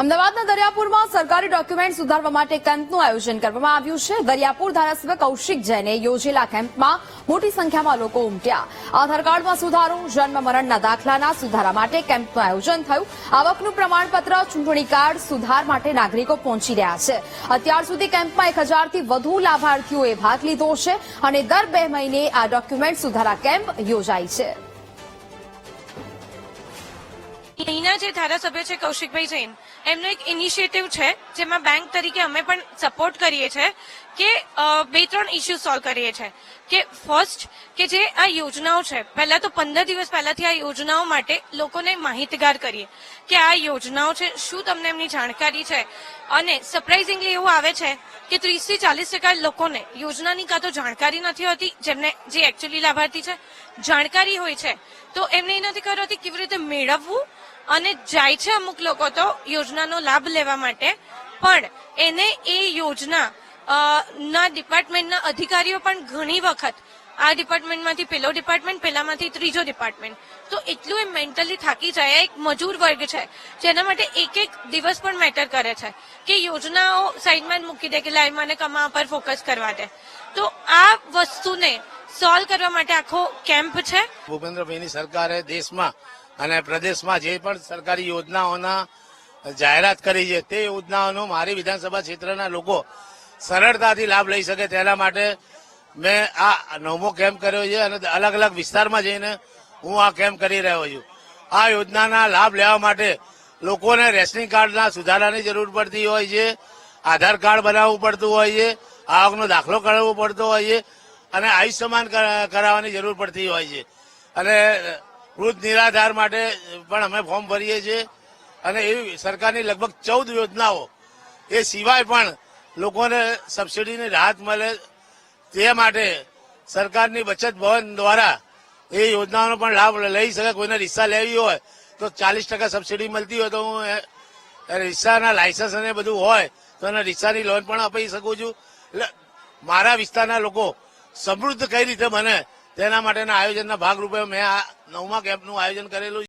અમદાવાદના દરિયાપુરમાં સરકારી ડોક્યુમેન્ટ સુધારવા માટે કેમ્પનું આયોજન કરવામાં આવ્યું છે। દરિયાપુર ધારાસભ્ય કૌશિક જૈને યોજેલા કેમ્પમાં મોટી સંખ્યામાં લોકો ઉમટ્યા। આધાર કાર્ડમાં સુધારો, જન્મ મરણના દાખલાના સુધારા માટે કેમ્પનું આયોજન થયું। આવકનું પ્રમાણપત્ર, ચૂંટણી કાર્ડ સુધાર માટે નાગરિકો પહોંચી રહ્યા છે। અત્યાર સુધી કેમ્પમાં 1000થી વધુ લાભાર્થીઓએ ભાગ લીધો છે અને દર 2 મહિને આ ડોક્યુમેન્ટ સુધારા કેમ્પ યોજાય છે। અહીંના જે ધારાસભ્ય છે કૌશિકભાઈ જૈન, એમનો એક ઇનિશિયેટિવ છે જેમાં બેંક તરીકે અમે પણ સપોર્ટ કરીએ છીએ કે 2-3 ઇસ્યુ સોલ્વ કરીએ છીએ કે ફર્સ્ટ કે જે આ યોજનાઓ છે, પહેલા તો 15 દિવસ પહેલાથી આ યોજનાઓ માટે લોકોને માહિતગાર કરીએ કે આ યોજનાઓ છે, શું તમને એમની જાણકારી છે। અને સરપ્રાઇઝિંગલી એવું આવે છે કે 30 થી 40% લોકોને યોજનાની કાં તો જાણકારી નથી હોતી, જેમને જે એકચ્યુઅલી લાભાર્થી છે જાણકારી હોય છે તો એમને એ નથી ખબર હોતી કેવી રીતે મેળવવું, અને જાય છે અમુક લોકો તો યોજનાનો લાભ લેવા માટે, પણ એને એ યોજના ના ડિપાર્ટમેન્ટના અધિકારીઓ પણ ઘણી વખત આ ડિપાર્ટમેન્ટમાંથી પેલો ડિપાર્ટમેન્ટ, પેલામાંથી ત્રીજો ડિપાર્ટમેન્ટ, તો એટલું એ મેન્ટલી થાકી જાય। એક મજૂર વર્ગ છે જેના માટે એક દિવસ પણ મેટર કરે છે કે યોજનાઓ સાઈડમાં મૂકી દે કે લાઈ મને કમાવા પર ફોકસ કરવા દે। તો આ વસ્તુને સોલ્વ કરવા માટે આખો કેમ્પ છે। ભૂપેન્દ્રભાઈની સરકારે દેશમાં અને પ્રદેશમાં જે પણ સરકારી યોજનાઓના જાહેરાત કરી છે તે યોજનાઓનો મારી વિધાનસભા ક્ષેત્રના લોકો સરળતાથી લાભ લઈ શકે તેના માટે મેં આ 9મો કેમ્પ કર્યો છે અને અલગ અલગ વિસ્તારમાં જઈને હું આ કેમ્પ કરી રહ્યો છું। આ યોજનાના લાભ લેવા માટે લોકોને રેશનિંગ કાર્ડના સુધારાની જરૂર પડતી હોય છે, આધાર કાર્ડ બનાવવું પડતું હોય છે, આવકનો દાખલો કરાવવો પડતો હોય છે અને આયુષ્યમાન કરાવવાની જરૂર પડતી હોય છે, અને વૃદ્ધ નિરાધાર માટે પણ અમે ફોર્મ ભરીએ છીએ। અને એવી સરકારની લગભગ 14 યોજનાઓ એ સિવાય પણ લોકોને સબસિડીની રાહત મળે તે માટે સરકારની બચત ભવન દ્વારા એ યોજનાઓનો પણ લાભ લઈ શકે। કોઈને રિક્ષા લેવી હોય તો 40% સબસિડી મળતી હોય તો હું રિક્ષાના લાયસન્સ અને બધું હોય તો એને રિક્ષાની લોન પણ આપી શકું છું। એટલે મારા વિસ્તારના લોકો સમૃદ્ધ કઈ રીતે બને તેના માટેના આયોજનના ભાગરૂપે મેં આ 9મા કેમ્પનું આયોજન કરેલું છે।